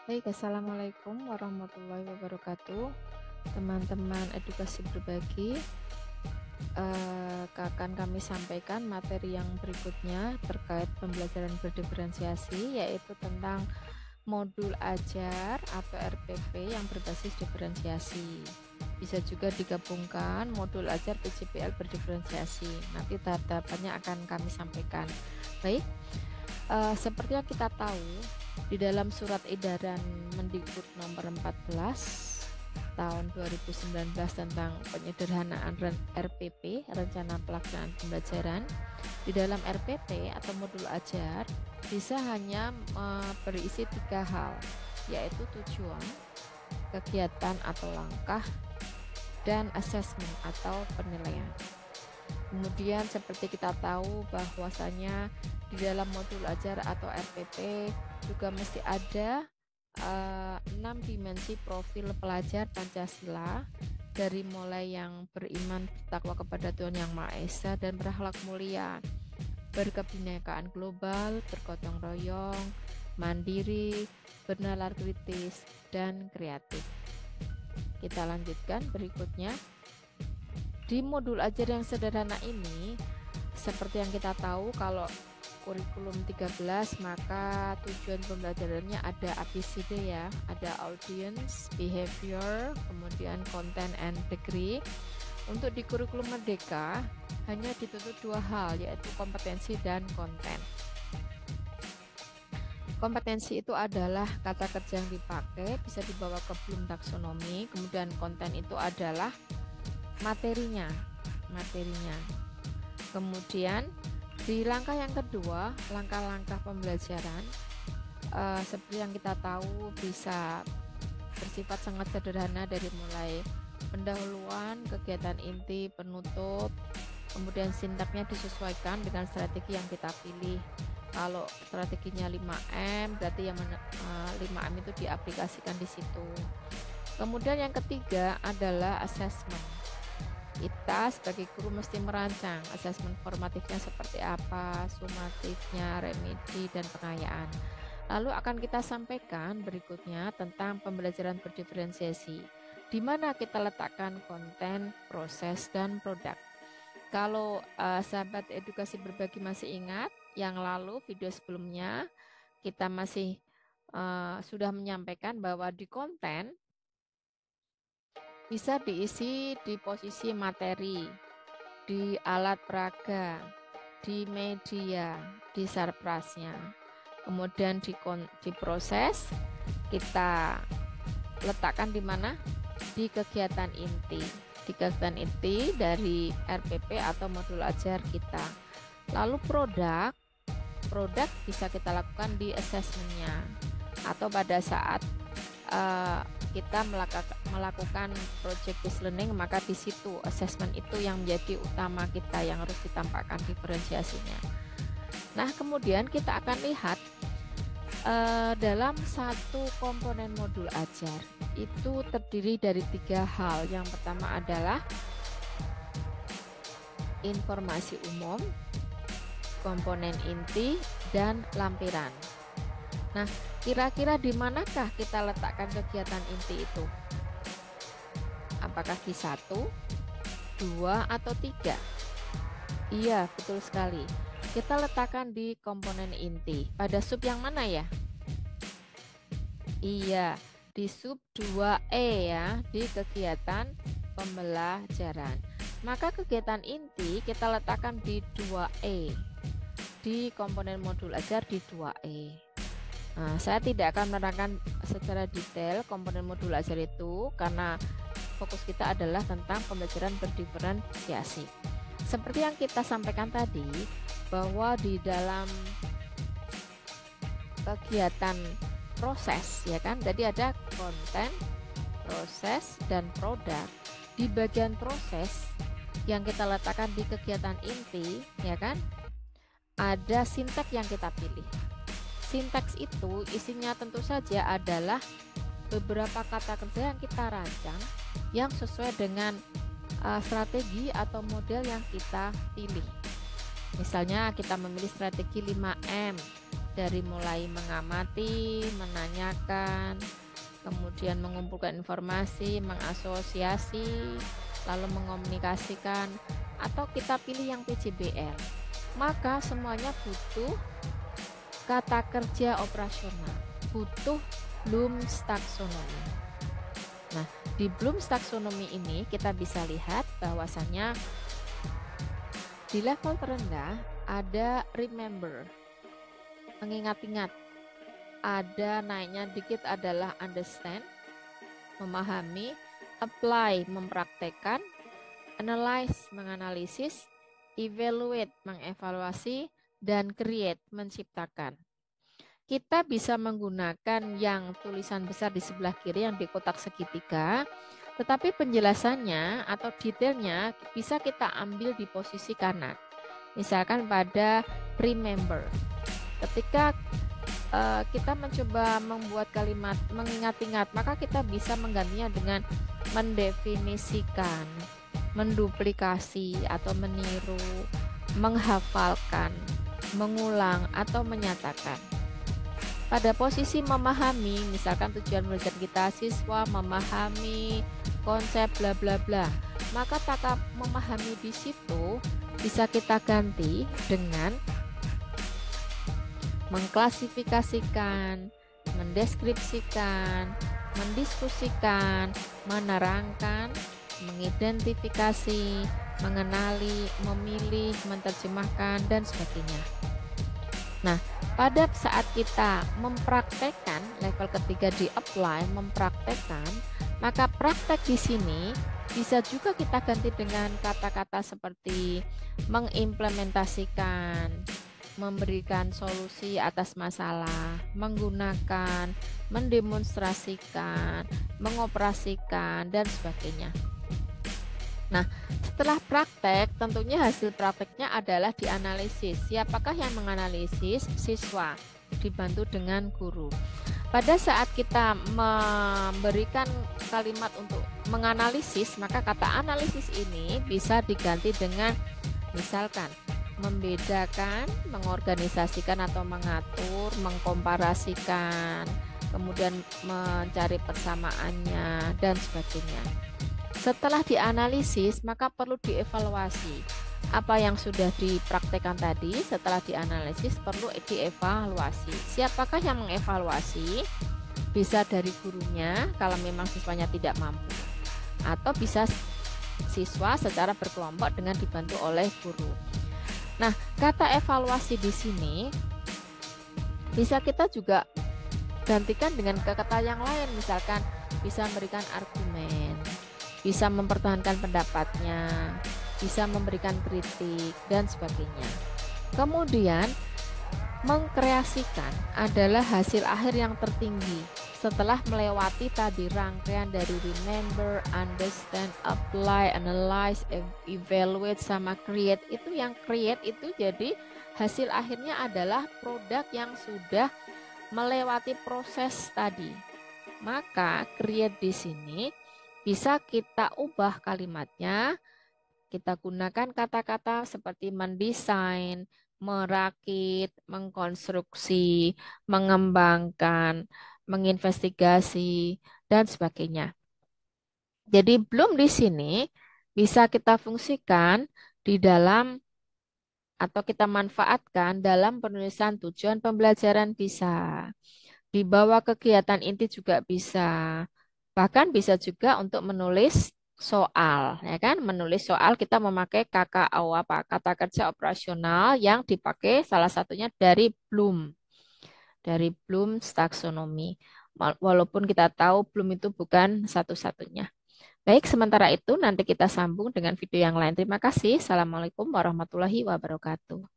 Baik, Assalamualaikum warahmatullahi wabarakatuh. Teman-teman edukasi berbagi, akan kami sampaikan materi yang berikutnya terkait pembelajaran berdiferensiasi, yaitu tentang modul ajar atau RPP yang berbasis diferensiasi. Bisa juga digabungkan modul ajar PJPL berdiferensiasi. Nanti tahap-tahapannya akan kami sampaikan. Baik, seperti yang kita tahu, di dalam surat edaran Mendikbud nomor 14 tahun 2019 tentang penyederhanaan RPP, Rencana Pelaksanaan Pembelajaran, di dalam RPP atau modul ajar bisa hanya berisi 3 hal, yaitu tujuan, kegiatan atau langkah, dan asesmen atau penilaian. Kemudian seperti kita tahu bahwasanya di dalam modul ajar atau RPP juga mesti ada 6 dimensi profil pelajar Pancasila, dari mulai yang beriman bertakwa kepada Tuhan Yang Maha Esa dan berakhlak mulia, berkebinekaan global, bergotong royong, mandiri, bernalar kritis, dan kreatif. Kita lanjutkan berikutnya. Di modul ajar yang sederhana ini, seperti yang kita tahu, kalau kurikulum 13 maka tujuan pembelajarannya ada ABCD ya, ada audience, behavior, kemudian content and degree. Untuk di kurikulum Merdeka hanya dituntut 2 hal, yaitu kompetensi dan konten. Kompetensi itu adalah kata kerja yang dipakai, bisa dibawa ke Bloom taksonomi. Kemudian konten itu adalah materinya. Kemudian di langkah yang kedua, langkah-langkah pembelajaran, seperti yang kita tahu bisa bersifat sangat sederhana, dari mulai pendahuluan, kegiatan inti, penutup, kemudian sintaknya disesuaikan dengan strategi yang kita pilih. Kalau strateginya 5M, berarti yang 5M itu diaplikasikan di situ. Kemudian yang ketiga adalah asesmen. Kita sebagai guru mesti merancang asesmen formatifnya seperti apa, sumatifnya, remedi, dan pengayaan. Lalu akan kita sampaikan berikutnya tentang pembelajaran berdiferensiasi, di mana kita letakkan konten, proses, dan produk. Kalau sahabat edukasi berbagi masih ingat, yang lalu video sebelumnya kita masih sudah menyampaikan bahwa di konten bisa diisi di posisi materi, di alat peraga, di media, di sarprasnya. Kemudian di proses kita letakkan di mana? Di kegiatan inti. Di kegiatan inti dari RPP atau modul ajar kita. Lalu produk bisa kita lakukan di asesmennya, atau pada saat kita melakukan project based learning, maka di situ assessment itu yang menjadi utama kita, yang harus ditampakkan diferensiasinya. Nah, kemudian kita akan lihat dalam satu komponen modul ajar itu terdiri dari 3 hal. Yang pertama adalah informasi umum, komponen inti, dan lampiran. Nah, kira-kira di manakah kita letakkan kegiatan inti itu? Apakah di 1, 2, atau 3? Iya, betul sekali. Kita letakkan di komponen inti. Pada sub yang mana ya? Iya, di sub 2E ya, di kegiatan pembelajaran. Maka kegiatan inti kita letakkan di 2E, di komponen modul ajar di 2E. Nah, saya tidak akan menerangkan secara detail komponen modul ajar itu karena fokus kita adalah tentang pembelajaran berdiferensiasi. Seperti yang kita sampaikan tadi, bahwa di dalam kegiatan proses ya kan, jadi ada konten, proses, dan produk. Di bagian proses yang kita letakkan di kegiatan inti ya kan, ada sintaks yang kita pilih. Sintaks itu isinya tentu saja adalah beberapa kata kerja yang kita rancang yang sesuai dengan strategi atau model yang kita pilih. Misalnya kita memilih strategi 5M, dari mulai mengamati, menanyakan, kemudian mengumpulkan informasi, mengasosiasi, lalu mengomunikasikan, atau kita pilih yang PJBL. Maka semuanya butuh kata kerja operasional, butuh Bloom's taxonomy. Nah, di Bloom's taxonomy ini kita bisa lihat bahwasannya di level terendah ada remember, mengingat-ingat. Ada naiknya dikit adalah understand, memahami, apply, mempraktekkan, analyze, menganalisis, evaluate, mengevaluasi, dan create, menciptakan. Kita bisa menggunakan yang tulisan besar di sebelah kiri yang di kotak segitiga, tetapi penjelasannya atau detailnya bisa kita ambil di posisi kanan. Misalkan pada remember. Ketika kita mencoba membuat kalimat mengingat-ingat, maka kita bisa menggantinya dengan mendefinisikan, menduplikasi atau meniru, menghafalkan, mengulang atau menyatakan. Pada posisi memahami, misalkan tujuan belajar kita siswa memahami konsep bla bla bla, maka kata memahami di situ bisa kita ganti dengan mengklasifikasikan, mendeskripsikan, mendiskusikan, menerangkan, mengidentifikasi, mengenali, memilih, menerjemahkan, dan sebagainya. Nah, pada saat kita mempraktekkan level ketiga di apply, mempraktekkan, maka praktek di sini bisa juga kita ganti dengan kata-kata seperti mengimplementasikan, memberikan solusi atas masalah, menggunakan, mendemonstrasikan, mengoperasikan, dan sebagainya. Nah, setelah praktek, tentunya hasil prakteknya adalah dianalisis. Siapakah yang menganalisis? Siswa, dibantu dengan guru. Pada saat kita memberikan kalimat untuk menganalisis, maka kata analisis ini bisa diganti dengan misalkan membedakan, mengorganisasikan atau mengatur, mengkomparasikan, kemudian mencari persamaannya, dan sebagainya. Setelah dianalisis, maka perlu dievaluasi. Apa yang sudah dipraktekkan tadi, setelah dianalisis perlu dievaluasi. Siapakah yang mengevaluasi? Bisa dari gurunya, kalau memang siswanya tidak mampu. Atau bisa siswa secara berkelompok dengan dibantu oleh guru. Nah, kata evaluasi di sini bisa kita juga gantikan dengan kata yang lain, misalkan bisa memberikan argumen, bisa mempertahankan pendapatnya, bisa memberikan kritik, dan sebagainya. Kemudian, mengkreasikan adalah hasil akhir yang tertinggi setelah melewati tadi rangkaian dari remember, understand, apply, analyze, evaluate, sama create. Itu yang create itu jadi hasil akhirnya adalah produk yang sudah melewati proses tadi. Maka create di sini bisa kita ubah kalimatnya, kita gunakan kata-kata seperti mendesain, merakit, mengkonstruksi, mengembangkan, menginvestigasi, dan sebagainya. Jadi belum di sini bisa kita fungsikan di dalam atau kita manfaatkan dalam penulisan tujuan pembelajaran bisa. Di bawah kegiatan inti juga bisa. Bahkan bisa juga untuk menulis soal, ya kan? Menulis soal kita memakai KKO apa? Kata kerja operasional yang dipakai salah satunya dari Bloom. Dari Bloom's taxonomy. Walaupun kita tahu Bloom itu bukan satu-satunya. Baik, sementara itu nanti kita sambung dengan video yang lain. Terima kasih. Assalamualaikum warahmatullahi wabarakatuh.